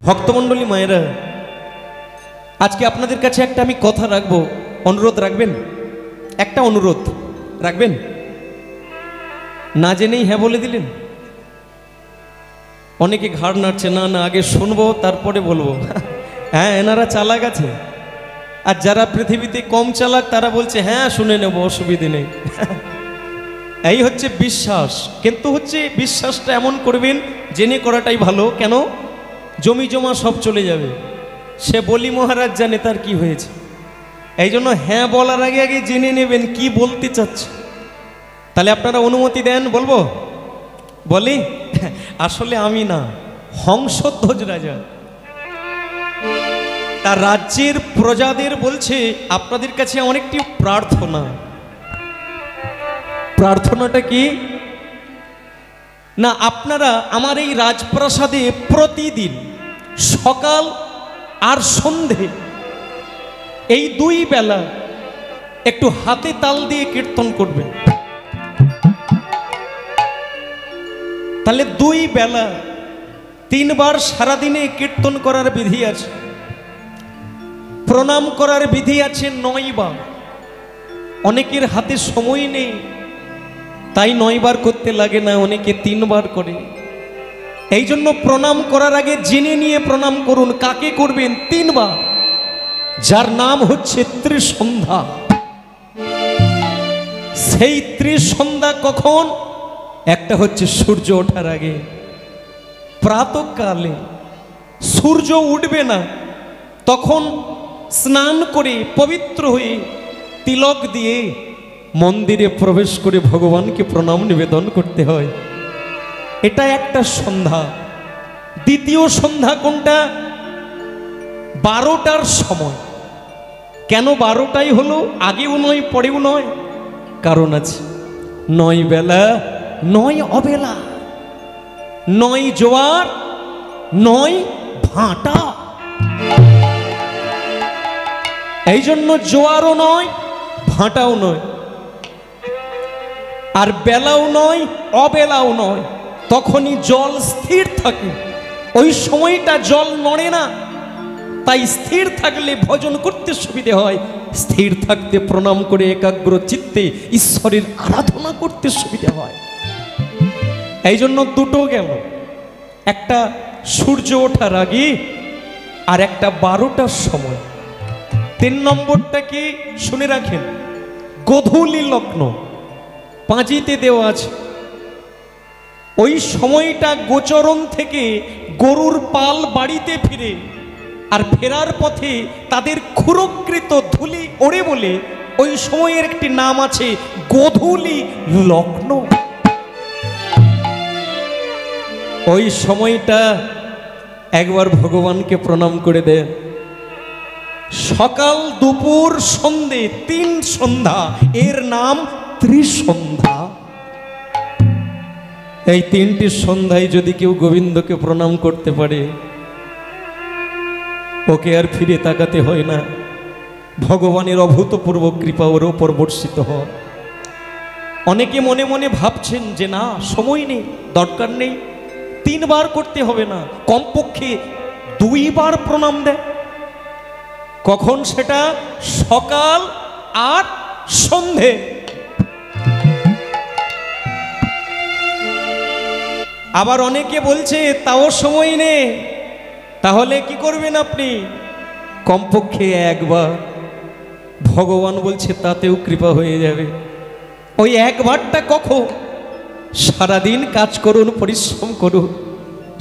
ভক্তমণ্ডলী মায়েরা, আজকে আপনাদের কাছে একটা আমি কথা রাখবো, অনুরোধ রাখবেন? একটা অনুরোধ রাখবেন? না জেনেই হ্যাঁ বলে দিলেন। অনেকে ঘাড় নাড়ছে, না না আগে শুনবো তারপরে বলবো। হ্যাঁ, এনারা চালাক আছে, আর যারা পৃথিবীতে কম চালাক তারা বলছে হ্যাঁ শুনে নেব, অসুবিধে নেই। এই হচ্ছে বিশ্বাস। কিন্তু হচ্ছে বিশ্বাসটা এমন করবেন জেনে করাটাই ভালো। কেন? জমি জমা সব চলে যাবে। সে বলি মহারাজ জানে তার কি হয়েছে। এই জন্য হ্যাঁ বলার আগে আগে জেনে নেবেন কি বলতে চাচ্ছে। তাহলে আপনারা অনুমতি দেন বলবো? বলি আসলে আমি না, হংসধ্বজ রাজা তার রাজ্যের প্রজাদের বলছে আপনাদের কাছে আমার একটি প্রার্থনা। প্রার্থনাটা কি না, আপনারা আমার এই রাজপ্রাসাদে প্রতিদিন সকাল আর সন্ধে এই দুই বেলা একটু হাতে তাল দিয়ে কীর্তন করবেন। তাহলে দুই বেলা 3 বার সারাদিনে কীর্তন করার বিধি আছে, প্রণাম করার বিধি আছে 9 বার। অনেকের হাতে সময় নেই তাই 9 বার করতে লাগে না, অনেকে 3 বার করে। এই জন্য প্রণাম করার আগে জেনে নিয়ে প্রণাম করুন। কাকে করবেন? 3 বার, যার নাম হচ্ছে ত্রিসন্ধ্যা। সেই ত্রিসন্ধ্যা কখন? একটা হচ্ছে সূর্য ওঠার আগে, প্রাতঃকালে সূর্য উঠবে না তখন স্নান করে পবিত্র হয়ে তিলক দিয়ে মন্দিরে প্রবেশ করে ভগবানকে প্রণাম নিবেদন করতে হয়। এটা একটা সন্ধ্যা। দ্বিতীয় সন্ধ্যা কোনটা? 12টার সময়। কেন 12টাই হলো? আগেও নয় পরেও নয়, কারণ আছে। 9 বেলা 9 অবেলা, 9 জোয়ার 9 ভাটা। এই জন্য জোয়ারও নয় ভাটাও নয়, আর বেলাও নয় অবেলাও নয়। তখনই জল স্থির থাকে। ওই সময়টা জল নড়ে না, তাই স্থির থাকলে ভজন করতে সুবিধে হয়। স্থির থাকতে প্রণাম করে একাগ্র চিত্তে ঈশ্বরের আরাধনা করতে সুবিধা হয়। এই জন্য দুটো গেল, একটা সূর্য ওঠার আগে আর একটা 12টার সময়। 3 নম্বরটা কি শুনে রাখেন, গোধূলি লগ্ন পাঁজিতে দেওয়া আছে। ওই সময়টা গোচরণ থেকে গরুর পাল বাড়িতে ফিরে আর ফেরার পথে তাদের ক্ষুরকৃত ধুলি ওড়ে বলে ওই সময়ের একটি নাম আছে গোধূলি লগ্ন। ওই সময়টা একবার ভগবানকে প্রণাম করে দেন। সকাল দুপুর সন্ধে 3 সন্ধ্যা, এর নাম ত্রিসন্ধ্যা। এই 3টি সন্ধ্যায় যদি কেউ গোবিন্দকে প্রণাম করতে পারে, ওকে আর ফিরে তাকাতে হয় না। ভগবানের অভূতপূর্ব কৃপা ওর ওপর বর্ষিত হয়। অনেকে মনে মনে ভাবছেন যে না সময় নেই, দরকার নেই, 3 বার করতে হবে না, কমপক্ষে 2 বার প্রণাম দেয়। কখন সেটা? সকাল আর সন্ধে। আবার অনেকে বলছে তাও সময় নেই, তাহলে কি করবেন আপনি? কমপক্ষে 1 বার। ভগবান বলছে তাতেও কৃপা হয়ে যাবে। ওই 1 বারটা কখন? সারাদিন কাজ করুন, পরিশ্রম করুন,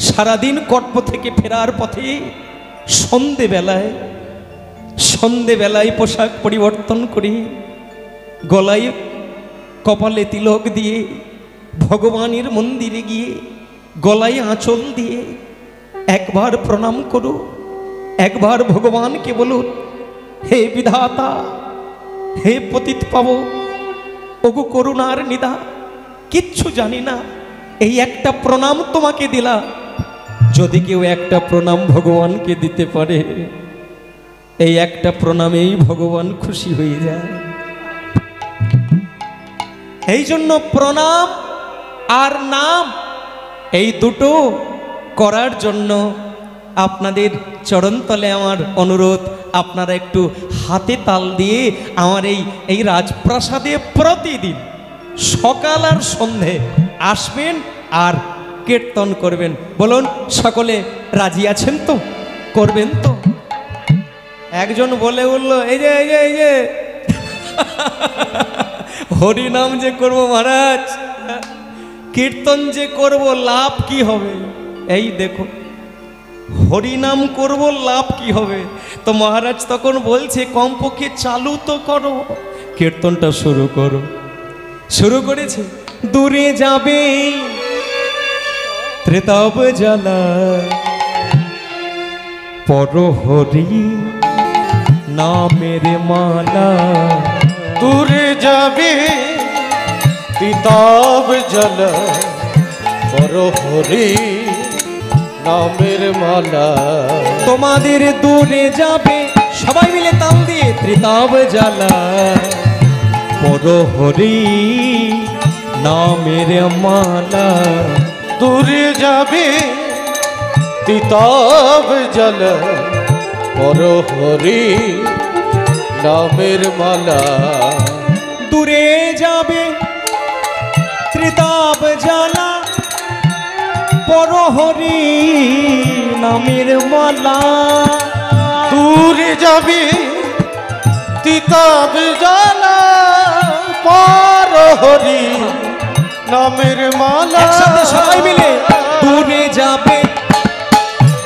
সারাদিন কর্ম থেকে ফেরার পথে সন্ধেবেলায় পোশাক পরিবর্তন করে গলায় কপালে তিলক দিয়ে ভগবানের মন্দিরে গিয়ে গলায় আঁচল দিয়ে 1 বার প্রণাম করো। 1 বার ভগবানকে বলুন, হে বিধাতা, হে পতিত পাবন, ওগো করুণার নিধা, কিচ্ছু জানি না, এই একটা প্রণাম তোমাকে দিলাম। যদি কেউ একটা প্রণাম ভগবানকে দিতে পারে, এই একটা প্রণামেই ভগবান খুশি হয়ে যায়। এই জন্য প্রণাম আর নাম এই দুটো করার জন্য আপনাদের চরণতলে আমার অনুরোধ, আপনারা একটু হাতে তাল দিয়ে আমার এই রাজপ্রাসাদে প্রতিদিন সকাল আর সন্ধে আসবেন আর কীর্তন করবেন। বলুন সকলে রাজি আছেন তো? করবেন তো? একজন বলে উঠল, এই যে এই যে এই যে হরিনাম যে করব মহারাজ, কীর্তন যে করব, লাভ কি হবে? এই দেখো, হরিনাম করব, লাভ কি হবে? তো মহারাজ তখন বলছে, কমপক্ষে চালু তো করো, কীর্তনটা শুরু করো। শুরু করেছে, দূরে যাবে ত্রেতাব জ্বালা, পরহরি নামের মালা, দূরে যাবে তিতাব জ্বালা, পরহরি নামের মালা। তোমাদের দূরে যাবে, সবাই মিলে তাল দিয়ে, ত্রিতাব জ্বালা, পরহরি নামের মালা। দূরে যাবে তিতাব জ্বালা, পরহরি নামের মালা। দূরে যাবে ত্রিতাব জ্বালা, পরহরি নামের মালা। দূরে যাবে তিতাব জ্বালা, পরহরি নামের মালা। একসাথে সবাই মিলে, দূরে যাবে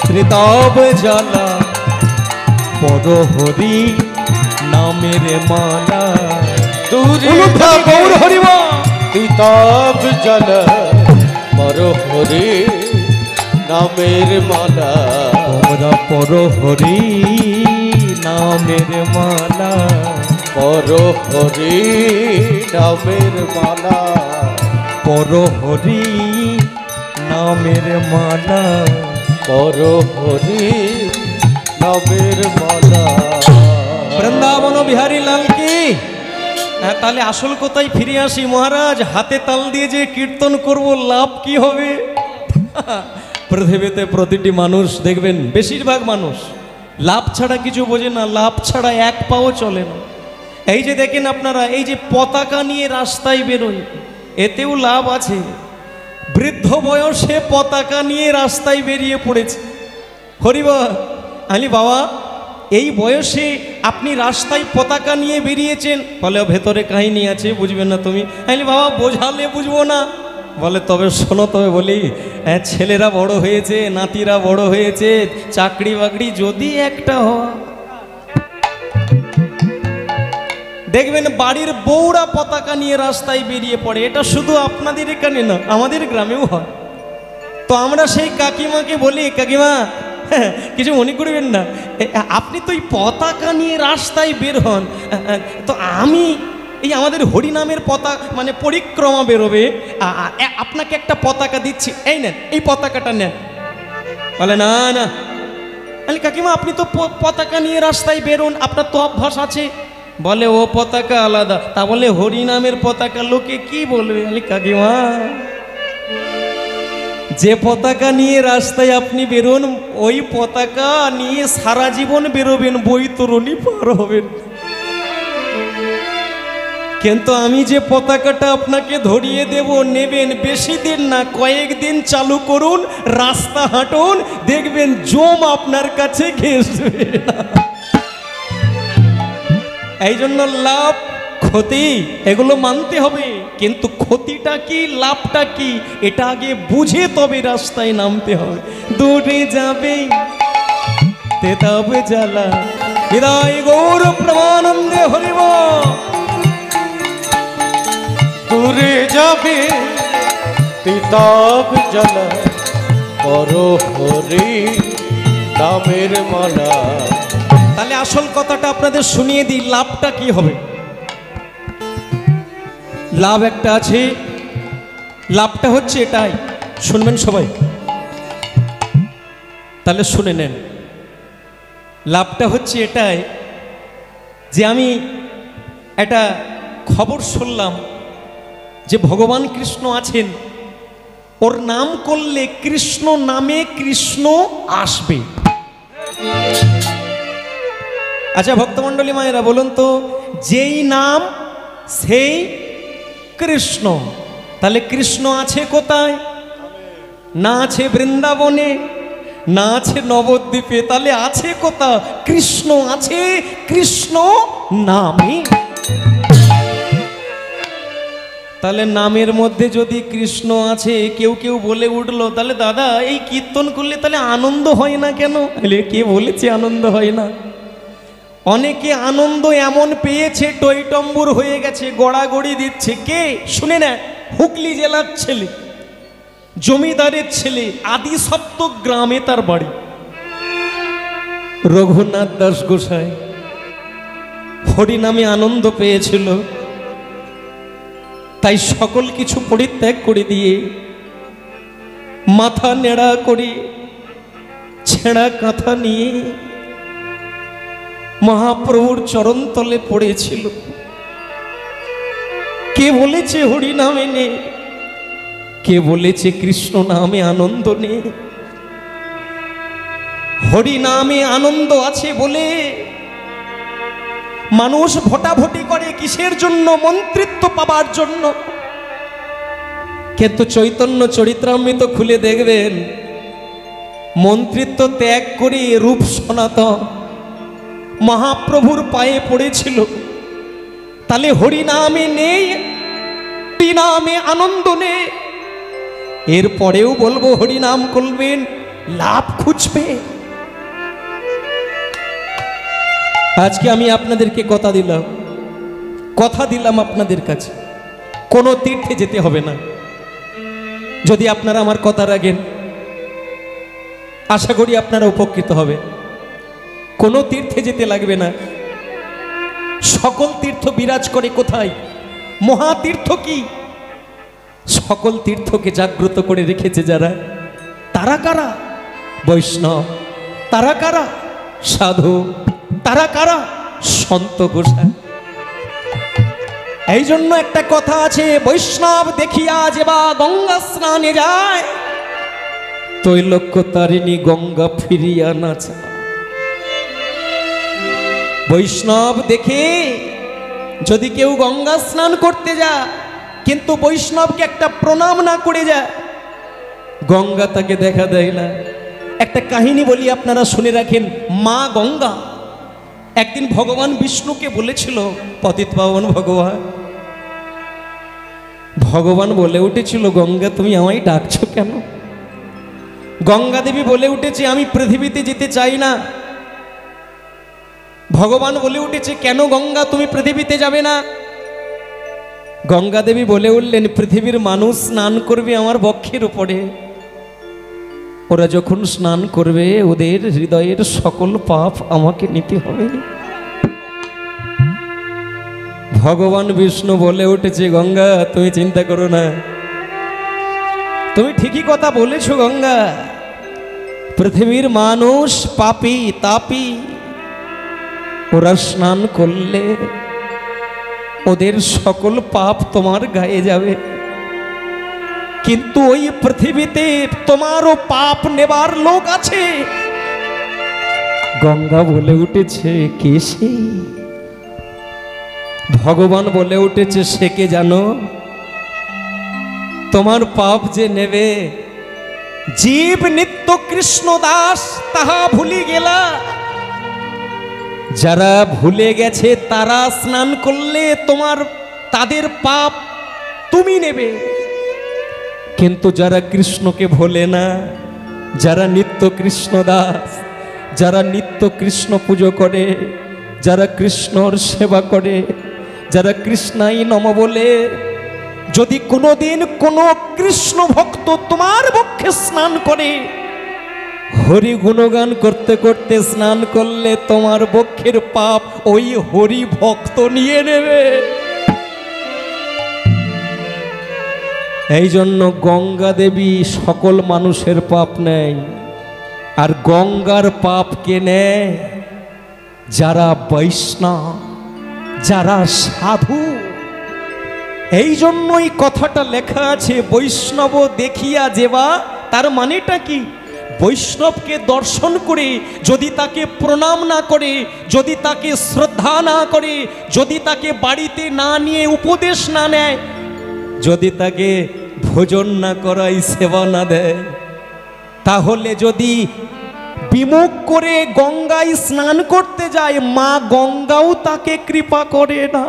ত্রিতাব জ্বালা, পরহরি নামের মালা। দূরে যাবে তিতাব জ্বালা, পরহরি নামের মালা। তোমরা পরহরি নামের মালা, পরহরি নামের মালা, পরহরি নামের মালা, পরহরি নামের মালা। বৃন্দাবন বিহারী লাল কি। তাহলে আসল কোথায় ফিরে আসি মহারাজ, হাতে তাল দিয়ে যে কীর্তন করব, লাভ কি হবে? পৃথিবীতে প্রতিটি মানুষ দেখবেন, বেশিরভাগ মানুষ লাভ ছাড়া কিছু বোঝে না, লাভ ছাড়া এক পাও চলে না। এই যে দেখেন আপনারা, এই যে পতাকা নিয়ে রাস্তায় বেরোয়, এতেও লাভ আছে। বৃদ্ধ বয়সে পতাকা নিয়ে রাস্তায় বেরিয়ে পড়েছে। হরিবা আলি বাবা, এই বয়সে আপনি রাস্তায় পতাকা নিয়ে বেরিয়েছেন, বলে ভেতরে কাহিনী আছে, বুঝবেন না তুমি। আলি বাবা, বোঝালে বুঝবো না। বলে তবে শোনো, তবে বলি, ছেলেরা বড় হয়েছে, নাতিরা বড় হয়েছে, চাকরি বাকরি যদি একটা হয়, দেখবেন বাড়ির বউরা পতাকা নিয়ে রাস্তায় বেরিয়ে পড়ে। এটা শুধু আপনাদের এখানে না, আমাদের গ্রামেও হয়। তো আমরা সেই কাকিমাকে বলি, কাকিমা কিছু মনে করবেন না, আপনি তো এই পতাকা নিয়ে রাস্তায় বের হন, তো আমি এই আমাদের হরিনামের পতাকা মানে পরিক্রমা বেরোবে, আপনাকে একটা পতাকা দিচ্ছি, এই নেন, এই পতাকাটা নেন। বলে না না, আরে কাকিমা আপনি তো পতাকা নিয়ে রাস্তায় বেরোন, আপনার তো অভ্যাস আছে। বলে ও পতাকা আলাদা, তা বলে হরিনামের পতাকা লোকে কি বলবে? আরে কাকিমা, যে পতাকা নিয়ে রাস্তায় আপনি বেরোন, ওই পতাকা নিয়ে সারা জীবন বেরোবেন, বৈতরণী পার হবেন। কিন্তু আমি যে পতাকাটা আপনাকে ধরিয়ে দেব, নেবেন, বেশি দিন না, কয়েকদিন চালু করুন, রাস্তা হাঁটুন, দেখবেন জম আপনার কাছে ঘেঁষবে না। এই জন্য লাভ ক্ষতি এগুলো মানতে হবে, কিন্তু ক্ষতিটা কি লাভটা কি এটা আগে বুঝে তবে রাস্তায় নামতে হবে। দূরে যাবে তেতাব জ্বালা, হৃদয় গৌর প্রমানন্দে হরিব। দূরে যাবে তিতাব জ্বালা, পরহরি নামের মালা। তাহলে আসল কথাটা আপনাদের শুনিয়ে দিই, লাভটা কি হবে। লাভ একটা আছে, লাভটা হচ্ছে এটাই, শুনবেন সবাই, তাহলে শুনে নেন। লাভটা হচ্ছে এটাই যে আমি একটা খবর শুনলাম যে ভগবান কৃষ্ণ আছেন, ওর নাম করলে কৃষ্ণ নামে কৃষ্ণ আসবে। আচ্ছা ভক্তমণ্ডলী মায়েরা বলুন তো, যেই নাম সেই কৃষ্ণ, তাহলে কৃষ্ণ আছে কোথায়? না আছে বৃন্দাবনে, না আছে নবদ্বীপে, তাহলে আছে কোথা? কৃষ্ণ আছে কৃষ্ণ নামে। তাহলে নামের মধ্যে যদি কৃষ্ণ আছে, কেউ কেউ বলে উঠলো, তাহলে দাদা এই কীর্তন করলে তাহলে আনন্দ হয় না কেন? কে বলেছে আনন্দ হয় না? অনেকে আনন্দ এমন পেয়েছে টইটম্বুর হয়ে গেছে, গড়াগড়ি দিচ্ছে। কে? শুনে না, হুগলি জেলার ছেলে, জমিদারের ছেলে, আদি সপ্তক গ্রামে তার বাড়ি। রঘুনাথ দাস গোসাই হরিনামে আনন্দ পেয়েছিল, তাই সকল কিছু পরিত্যাগ করে দিয়ে মাথা নেড়া করে ছেঁড়া কাঁথা নিয়ে মহাপ্রভুর চরণ তলে পড়েছিল। কে বলেছে হরি নামে নে? কে বলেছে কৃষ্ণ নামে আনন্দ নে? হরি নামে আনন্দ আছে বলে মানুষ ভোটাভুটি করে কিসের জন্য? মন্ত্রিত্ব পাবার জন্য। কিন্তু চৈতন্য চরিত্রামৃত খুলে দেখবেন, মন্ত্রিত্ব ত্যাগ করে রূপ সনাতন মহাপ্রভুর পায়ে পড়েছিল। তাহলে হরিনামে নেই, হরিনামে আনন্দ নেই। এরপরেও বলবো হরিনাম করবেন, লাভ খুঁজবে। আজকে আমি আপনাদেরকে কথা দিলাম আপনাদের কাছে, কোনো তীর্থে যেতে হবে না। যদি আপনারা আমার কথা রাখেন, আশা করি আপনারা উপকৃত হবে। কোনো তীর্থে যেতে লাগবে না। সকল তীর্থ বিরাজ করে কোথায়? মহাতীর্থ কি? সকল তীর্থকে জাগ্রত করে রেখেছে যারা, তারা কারা? বৈষ্ণব। তারা কারা? সাধু। তারা কারা? সন্ত গোসাই। এই জন্য একটা কথা আছে, বৈষ্ণব দেখিয়া যেবা গঙ্গা স্নানে যায়, তৈলক্য তারিণী গঙ্গা ফিরিয়া না চায়। বৈষ্ণব দেখে যদি কেউ গঙ্গা স্নান করতে যায়, কিন্তু বৈষ্ণবকে একটা প্রণাম না করে যায়, গঙ্গা তাকে দেখা দেয় না। একটা কাহিনী বলি, আপনারা শুনে রাখেন। মা গঙ্গা একদিন ভগবান বিষ্ণুকে বলেছিল, পতিত পাবন ভগবান বলে উঠেছিল, গঙ্গা তুমি আমায় ডাকছো কেন? গঙ্গা দেবী বলে উঠেছে, আমি পৃথিবীতে যেতে চাই না। ভগবান বলে উঠেছে, কেন গঙ্গা তুমি পৃথিবীতে যাবে না? গঙ্গা দেবী বলে উঠলেন, পৃথিবীর মানুষ স্নান করবে আমার বক্ষের উপরে। ওরা যখন স্নান করবে, ওদের হৃদয়ের সকল পাপ আমাকে নিতে হবে। ভগবান বিষ্ণু বলে উঠেছে, গঙ্গা তুমি চিন্তা করো না, তুমি ঠিকই কথা বলেছো গঙ্গা। পৃথিবীর মানুষ পাপী তাপী, ওরা স্নান করলে ওদের সকল পাপ তোমার গায়ে যাবে। কিন্তু ওই পৃথিবীতে তোমারও পাপ নেবার লোক আছে। গঙ্গা বলে উঠেছে, কে সে? ভগবান বলে উঠেছে, সে কে জানো? তোমার পাপ যে নেবে, জীব নিত্য কৃষ্ণ দাস তাহা ভুলি গেলা। যারা ভুলে গেছে তারা স্নান করলে তাদের পাপ তুমি নেবে। কিন্তু যারা কৃষ্ণকে ভোলে না, যারা নিত্য কৃষ্ণ দাস, যারা নিত্য কৃষ্ণ পুজো করে, যারা কৃষ্ণর সেবা করে, যারা কৃষ্ণাই নম বলে, যদি কোনোদিন কোনো কৃষ্ণ ভক্ত তোমার পক্ষে স্নান করে, হরি গুণগান করতে করতে স্নান করলে তোমার বক্ষের পাপ ওই হরি ভক্ত নিয়ে নেবে। এই জন্য গঙ্গা দেবী সকল মানুষের পাপ নেয়, আর গঙ্গার পাপ কে নেয়? যারা বৈষ্ণব, যারা সাধু। এই জন্যই কথাটা লেখা আছে, বৈষ্ণব দেখিয়া যেবা। তার মানেটা কি? বৈষ্ণবকে দর্শন করে যদি তাকে প্রণাম না করে, যদি তাকে শ্রদ্ধা না করে, যদি তাকে বাড়িতে না নিয়ে উপদেশ না নেয়, যদি তাকে ভোজন না করাই, সেবা না দেয়, তাহলে যদি বিমুখ করে গঙ্গায় স্নান করতে যায়, মা গঙ্গাও তাকে কৃপা করে না।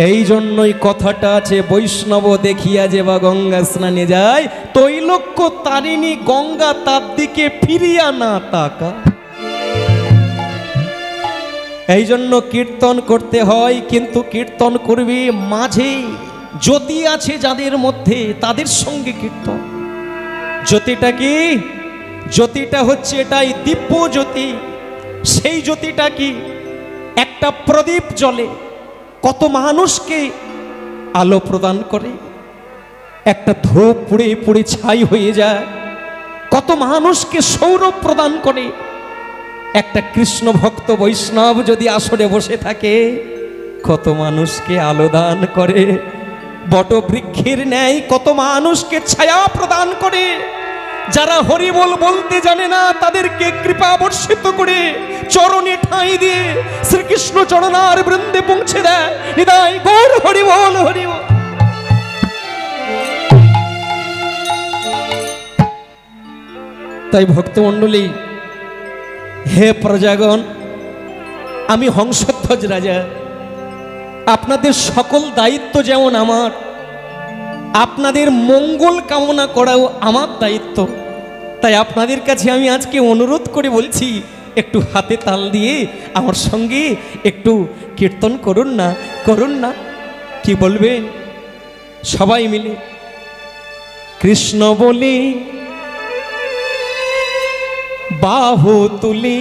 এই জন্যই কথাটা আছে, বৈষ্ণব দেখিয়া যে বা গঙ্গা স্নানে যায়, তৈলক্য তারিণী গঙ্গা তার দিকে ফিরিয়া না তাকা। এই জন্য কীর্তন করতে হয়, কিন্তু কীর্তন করবে মাঝে জ্যোতি আছে যাদের মধ্যে, তাদের সঙ্গে কীর্তন। জ্যোতিটা কি? জ্যোতিটা হচ্ছে এটাই দিব্য জ্যোতি। সেই জ্যোতিটা কি? একটা প্রদীপ জ্বলে, কত মানুষকে আলো প্রদান করে। একটা ধূপ পুড়ে পুড়ে ছাই হয়ে যায়, কত মানুষকে সৌরভ প্রদান করে। একটা কৃষ্ণ ভক্ত বৈষ্ণব যদি আসরে বসে থাকে, কত মানুষকে আলো দান করে। বটবৃক্ষের ন্যায় কত মানুষকে ছায়া প্রদান করে। যারা হরিবোল বলতে জানে না, তাদেরকে কৃপা বর্ষিত করে চরণে ঠাঁই দিয়ে শ্রীকৃষ্ণ চরণার বৃন্দে পৌঁছে দেয়। হৃদয় গৌর হরিবোল হরিবোল। তাই ভক্তমণ্ডলী, হে প্রজাগণ, আমি হংসধ্বজ রাজা, আপনাদের সকল দায়িত্ব যেমন আমার, আপনাদের মঙ্গল কামনা করাও আমার দায়িত্ব। তাই আপনাদের কাছে আমি আজকে অনুরোধ করে বলছি, একটু হাতে তাল দিয়ে আমার সঙ্গে একটু কীর্তন করুন না, করুন না। কি বলবেন সবাই মিলে? কৃষ্ণ বলি বাহু তুলি,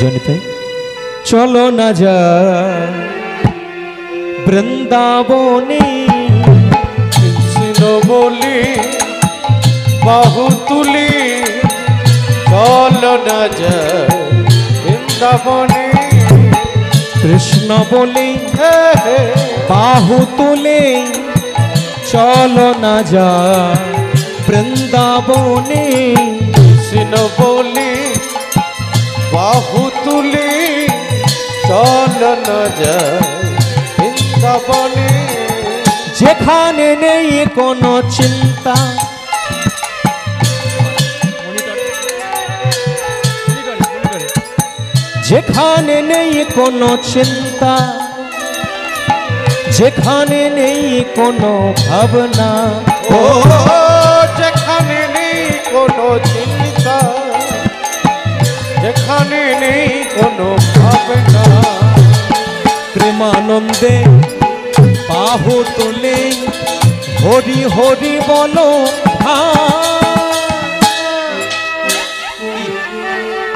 জানিতে চলো না যা বৃন্দাবনে। কৃষ্ণ বলি বাহু তুলি, চল না যায় বৃন্দাবনে। কৃষ্ণ বলে বাহু তুলে, চলো না যা বৃন্দাবনে। কৃষ্ণ বলি বাহু তুলি, চল না যায় বৃন্দাবনে। যেখানে নেই কোনো চিন্তা, যেখানে নেই কোনো চিন্তা, যেখানে নেই কোনো ভাবনা। ও যেখানে নেই কোনো চিন্তা, যেখানে নেই কোনো ভাবনা। প্রেমানন্দে বাহু তোলে, হরি হরি বলো।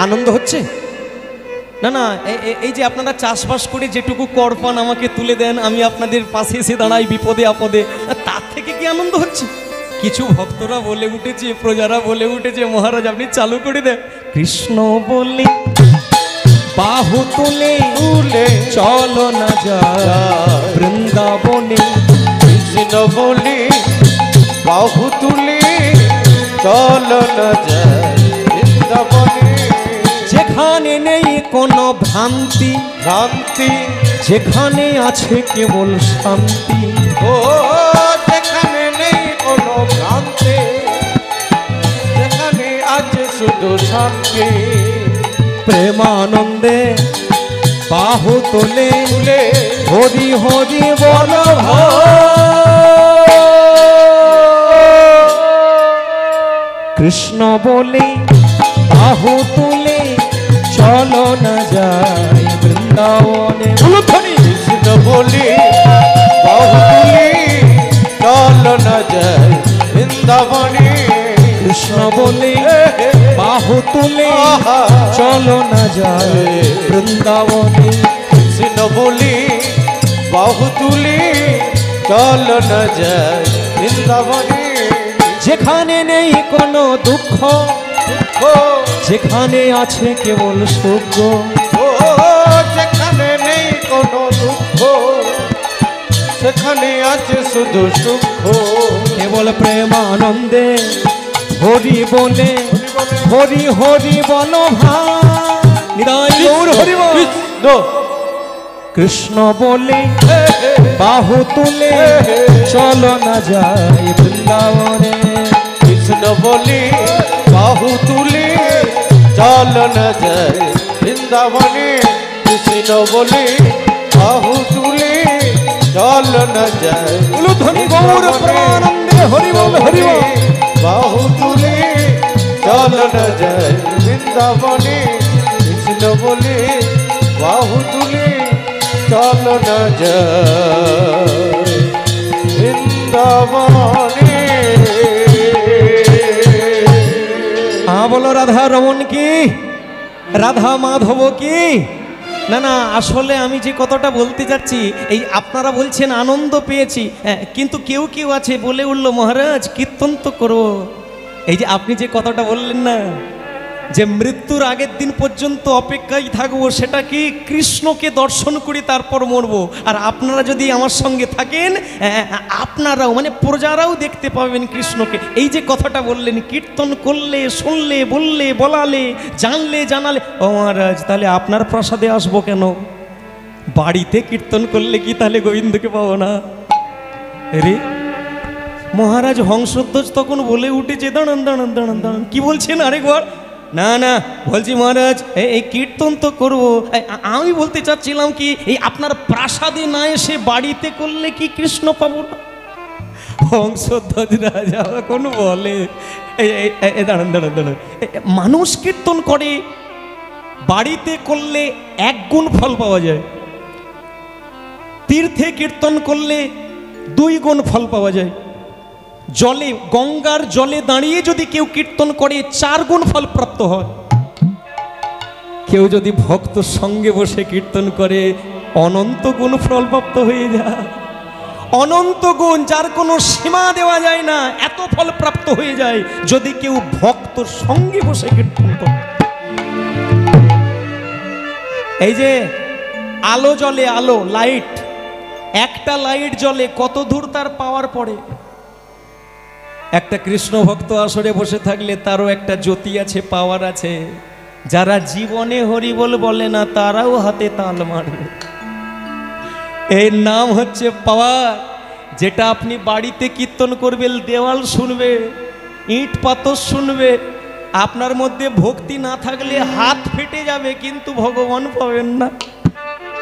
আনন্দ হচ্ছে না? না, এই যে আপনারা চাষবাস করে যেটুকু কর পান আমাকে তুলে দেন, আমি আপনাদের পাশে এসে দাঁড়াই বিপদে আপদে, তার থেকে কি আনন্দ হচ্ছে? কিছু ভক্তরা বলে উঠেছে, প্রজারা বলে উঠেছে, মহারাজ আপনি চালু করে দেন। কৃষ্ণ বলে বাহু তুলে তুলে, চলো না যায় বৃন্দাবনে। কৃষ্ণ বলি বাহু তুলি, চল না যায় বৃন্দাবনে। যেখানে নেই কোনো ভ্রান্তি, ভ্রান্তি যেখানে আছে কেবল শান্তি। ও যেখানে নেই কোনো ভ্রান্তি, যেখানে আছে শুধু শান্তি। প্রেমানন্দে বাহু তোলে তুলে, হরি হরি বলো। কৃষ্ণ বলে বাহু তুলে, চলো না যাই বৃন্দাবনে। কৃষ্ণ বলি বাহু তুলি, চল না যায় বৃন্দাবনে। কৃষ্ণ বলে বাহু তুলে, চলো না যায় বৃন্দাবনে। কৃষ্ণ বলি বাহু তুলি, চল না যায় বৃন্দাবনে। যেখানে নেই কোনো দুঃখ, যেখানে আছে কেবল সুখ। ও যেখানে নেই কোনো দুঃখ, সেখানে আছে শুধু সুখ। কেবল প্রেমানন্দে হরি বলে হরি হরি বল ভাই নিতাই গৌর হরি বল। কৃষ্ণ কৃষ্ণ বলে বাহু তুলে চলো না যাই বৃন্দাবনে। কৃষ্ণ বলি বাহু তুলি চল না যায় বৃন্দাবনে। কৃষ্ণ বলি বাহু তুলি চল না যায় উলুধ্বনি গৌর প্রেমানন্দে হরি বল হরি বল। বাহু তুলি চল না যায় বৃন্দাবনে। কৃষ্ণ বলি বাহু তুলি চল না যায় বৃন্দাবনে। হ্যাঁ বলো রাধা রমন কি, রাধা মাধব কি? না না, আসলে আমি যে কথাটা বলতে যাচ্ছি, এই আপনারা বলছেন আনন্দ পেয়েছি, কিন্তু কেউ কেউ আছে বলে উঠলো মহারাজ কীর্তন তো করবো। এই যে আপনি যে কথাটা বললেন না যে মৃত্যুর আগের দিন পর্যন্ত অপেক্ষায় থাকবো, সেটা কি কৃষ্ণকে দর্শন করি তারপর মরবো। আর আপনারা যদি আমার সঙ্গে থাকেন আপনারাও মানে প্রজারাও দেখতে পাবেন কৃষ্ণকে। এই যে কথাটা বললেন কীর্তন করলে শুনলে বললে বলালে জানলে জানালে, ও মহারাজ তাহলে আপনার প্রসাদে আসবো কেন? বাড়িতে কীর্তন করলে কি তাহলে গোবিন্দকে পাবো না? রে মহারাজ হংসধ্বজ তখন বলে উঠেছে দাঁড়ান দাঁড়ান দাঁড়ান দাঁড়ান, কি বলছেন আরেকবার? না না বলছি মহারাজ এই কীর্তন তো করবো, আমি বলতে চাচ্ছিলাম কি এই আপনার প্রাসাদে না এসে বাড়িতে করলে কি কৃষ্ণ পাবো না? হংসধ্বজ রাজা এখন বলে দাঁড়ান দাঁড়ান দাঁড়ান, মানুষ কীর্তন করে বাড়িতে করলে 1 গুণ ফল পাওয়া যায়, তীর্থে কীর্তন করলে 2 গুণ ফল পাওয়া যায়, জলে গঙ্গার জলে দাঁড়িয়ে যদি কেউ কীর্তন করে 4 গুণ ফল প্রাপ্ত হয়। কেউ যদি ভক্ত সঙ্গে বসে কীর্তন করে অনন্ত গুণ ফল প্রাপ্ত হয়ে যায়। অনন্ত গুণ, যার কোনো সীমা দেওয়া যায় না, এত ফল প্রাপ্ত হয়ে যায় যদি কেউ ভক্ত সঙ্গে বসে কীর্তন করে। এই যে আলো জ্বলে, আলো লাইট, একটা লাইট জ্বলে কত দূর তার পাওয়ার পড়ে। একটা কৃষ্ণ ভক্ত আসরে বসে থাকলে তারও একটা জ্যোতি আছে, পাওয়ার আছে। যারা জীবনে হরিবল বলে না তারাও হাতে তাল মারবে। এর নাম হচ্ছে পাওয়ার। যেটা আপনি বাড়িতে কীর্তন করবেন, দেওয়াল শুনবে, ইট পাথর শুনবে, আপনার মধ্যে ভক্তি না থাকলে হাত ফেটে যাবে কিন্তু ভগবান পাবেন না।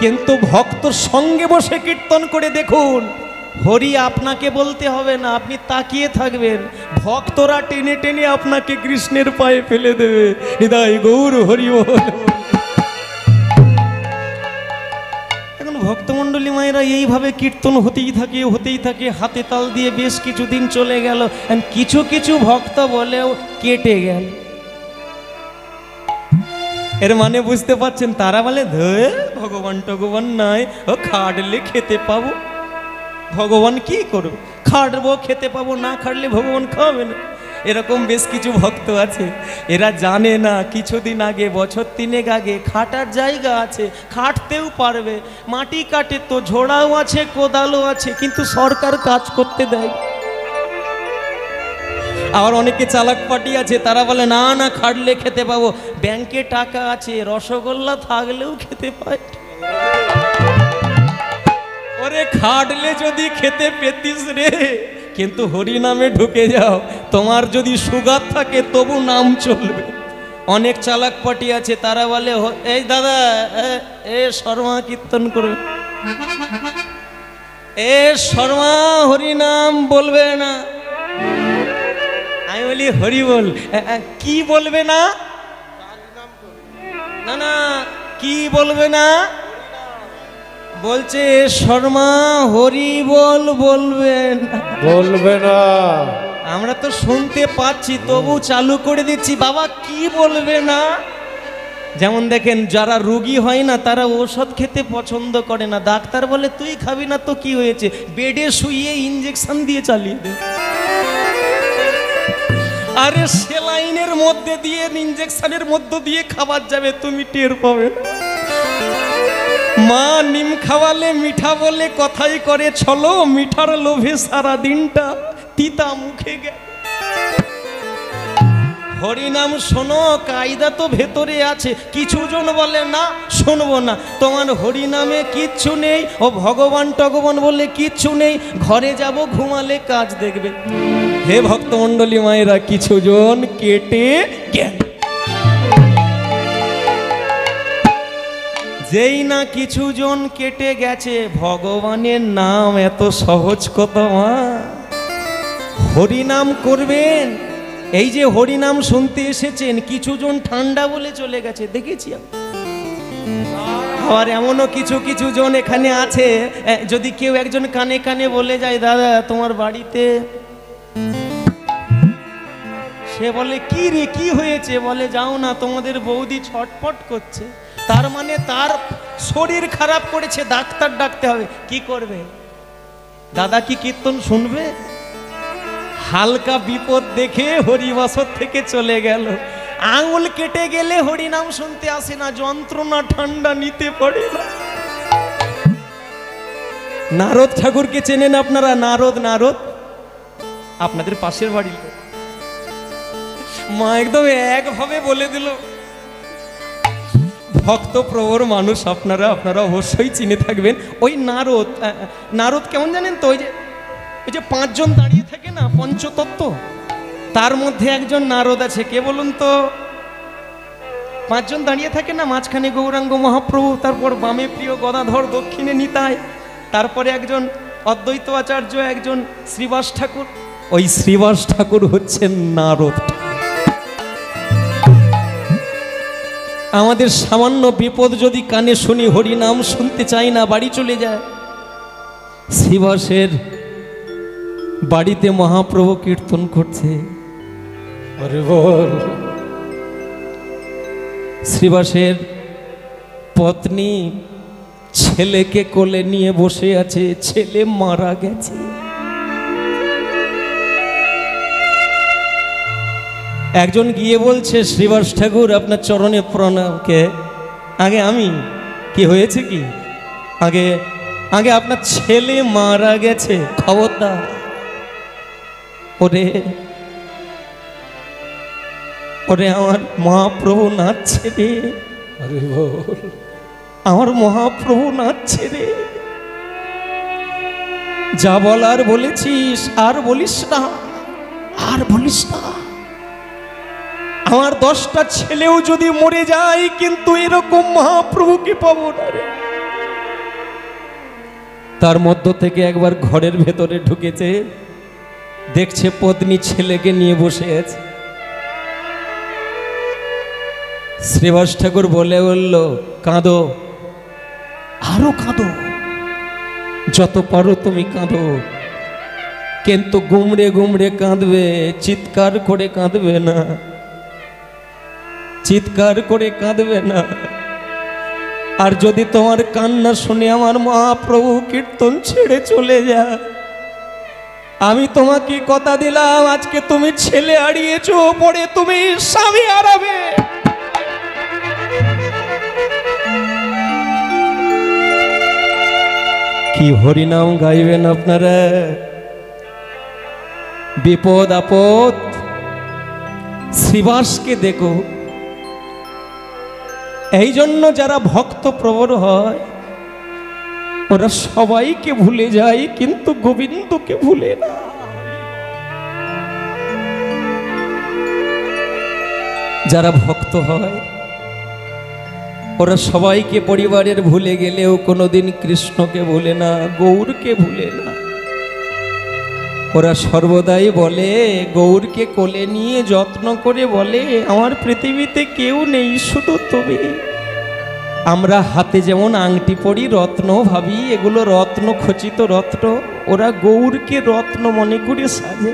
কিন্তু ভক্ত সঙ্গে বসে কীর্তন করে দেখুন, হরি আপনাকে বলতে হবে না, আপনি তাকিয়ে থাকবেন, ভক্তরা টেনে টেনে আপনাকে কৃষ্ণের পায়ে ফেলে দেবে। হৃদয় গৌর হরি বল। এখন ভক্তমণ্ডলী মায়েরা এইভাবে কীর্তন হতেই থাকে, হাতে তাল দিয়ে বেশ কিছুদিন চলে গেল। কিছু কিছু ভক্ত বলেও কেটে গেল। এর মানে বুঝতে পারছেন, তারা বলে ধরে ভগবান টগবান নাই, ও খাটলে খেতে পাবো। ভগবান কি করবে? খাটবো খেতে পাবো, না খাটলে ভগবান খাওয়াবে না। এরকম বেশ কিছু ভক্ত আছে, এরা জানে না কিছুদিন আগে, বছর 3 আগে খাটার জায়গা আছে, খাটতেও পারবে, মাটি কাটে তো, ঝোড়াও আছে, কোদালও আছে, কিন্তু সরকার কাজ করতে দেয়। আবার অনেকে চালাক পার্টি আছে, তারা বলে না না খাটলে খেতে পাবো, ব্যাংকে টাকা আছে, রসগোল্লা থাকলেও খেতে পায়। ওরে খাটলে যদি খেতে পেতিস রে, কিন্তু হরি নামে ঢুকে যাও, তোমার যদি সুগার থাকে তবু নাম চলবে। অনেক চালাক পার্টি আছে, তারা বলে এই দাদা এ শর্মা কীর্তন করবে, এ শর্মা হরি নাম বলবে না। আমি বলি হরি বল, কি বলবে না? না না কি বলবে না? বলছে শর্মা হরি বল বলবেন, বলবে না। আমরা তো শুনতে পাচ্ছি তবু চালু করে দিচ্ছি, বাবা কি বলবে না। যেমন দেখেন যারা রোগী হয় না তারা ওষুধ খেতে পছন্দ করে না, ডাক্তার বলে তুই খাবি না তো কি হয়েছে, বেডে শুইয়ে ইঞ্জেকশন দিয়ে চালিয়ে দে। আরে সেলাইনের মধ্যে দিয়ে, ইঞ্জেকশনের মধ্য দিয়ে খাবার যাবে, তুমি টের পাবে না। মা নিম খাওয়ালে মিঠা বলে কথাই করে ছলো, মিঠার লোভে সারা দিনটা তিতা মুখে গেল। হরিনাম শোনো, কায়দা তো ভেতরে আছে। কিছু জন বলে না শুনবো না, তোমার হরিনামে কিচ্ছু নেই, ও ভগবান টগবান বলে কিচ্ছু নেই, ঘরে যাব ঘুমালে কাজ দেখবে। হে ভক্তমণ্ডলী মায়েরা, কিছু জন কেটে গেল। যেই না কিছু জন কেটে গেছে, ভগবানের নাম এত সহজ কথা মা। হরিনাম করবেন, এই যে হরিনাম শুনতে এসেছেন, কিছু জন ঠান্ডা বলে চলে গেছে, দেখেছি আমি। আর এমনও কিছু কিছু জন এখানে আছে, যদি কেউ একজন কানে কানে বলে যায়, দাদা তোমার বাড়িতে, সে বলে কি রে কি হয়েছে, বলে যাও না তোমাদের বৌদি ছটপট করছে, তার মানে তার শরীর খারাপ করেছে, ডাক্তার ডাকতে হবে। কি করবে দাদা, কি কীর্তন শুনবে? হালকা বিপদ দেখে হরিবাসর থেকে চলে গেল। আঙুল কেটে গেলে হরিনাম শুনতে আসে না, যন্ত্রণা ঠান্ডা নিতে পারে না। নারদ ঠাকুরকে চেনেন আপনারা? নারদ, নারদ আপনাদের পাশের বাড়ির লোক। মা একদম একভাবে বলে দিল, ভক্ত প্রবর মানুষ আপনারা, আপনারা অবশ্যই চিনে থাকবেন। ওই নারদ, নারদ কেমন জানেন তো? ওই যে পাঁচজন দাঁড়িয়ে থাকে না পঞ্চতত্ত্ব, তার মধ্যে একজন নারদ আছে। কে বলুন তো? পাঁচজন দাঁড়িয়ে থাকে না, মাঝখানে গৌরাঙ্গ মহাপ্রভু, তারপর বামে প্রিয় গদাধর, দক্ষিণে নিতাই, তারপরে একজন অদ্বৈত আচার্য, একজন শ্রীবাস ঠাকুর। ওই শ্রীবাস ঠাকুর হচ্ছেন নারদ। আমাদের সামান্য বিপদ যদি কানে শুনি, হরি নাম শুনতে চাই না, বাড়ি চলে যায়। শ্রীবাসের বাড়িতে মহাপ্রভু কীর্তন করছে। আরে বল। শ্রীবাসের পত্নী ছেলেকে কোলে নিয়ে বসে আছে, ছেলে মারা গেছে। একজন গিয়ে বলছে, শ্রীবাস ঠাকুর আপনার চরণে প্রণাম। কে? আগে আমি। কি হয়েছে কি? আগে আগে আপনার ছেলে মারা গেছে, খবরদার। ওরে ওরে আমার মহাপ্রভু নাচছে রে। আরে বল। আমার মহাপ্রভু নাচছে রে। যা বলার বলেছিস, আর বলিস না, আর বলিস না। আমার 10টা ছেলেও যদি মরে যায়, কিন্তু এরকম মহাপ্রভুকে পাবো না রে। তার মধ্য থেকে একবার ঘরের ভেতরে ঢুকেছে, দেখছে পত্নী ছেলেকে নিয়ে বসে আছে। শ্রীবাস ঠাকুর বলে বলল, কাঁদো, আরো কাঁদো, যত পারো তুমি কাঁদো, কিন্তু গুমড়ে গুমড়ে কাঁদবে, চিৎকার করে কাঁদবে না, চিৎকার করে কাঁদবে না। আর যদি তোমার কান্না শুনে আমার মহাপ্রভু কীর্তন ছেড়ে চলে যায়, আমি তোমাকে কথা দিলাম, আজকে তুমি ছেলে হারিয়েছো, পরে তুমি স্বামী হারাবে। কি হরিনাম গাইবেন আপনারা? বিপদ আপদ। শ্রীবাসকে দেখো, এই জন্য যারা ভক্ত প্রবর হয়, ওরা সবাইকে ভুলে যায়, কিন্তু গোবিন্দকে ভুলে না। যারা ভক্ত হয়, ওরা সবাইকে পরিবারের ভুলে গেলেও কোনোদিন কৃষ্ণকে ভুলে না, গৌরকে ভুলে না। ওরা সর্বদাই বলে, গৌরকে কোলে নিয়ে যত্ন করে বলে, আমার পৃথিবীতে কেউ নেই, শুধু তুমি। আমরা হাতে যেমন আংটি পরি, রত্ন ভাবি, এগুলো রত্ন, খচিত রত্ন, ওরা গৌরকে রত্ন মনে করে সাজে।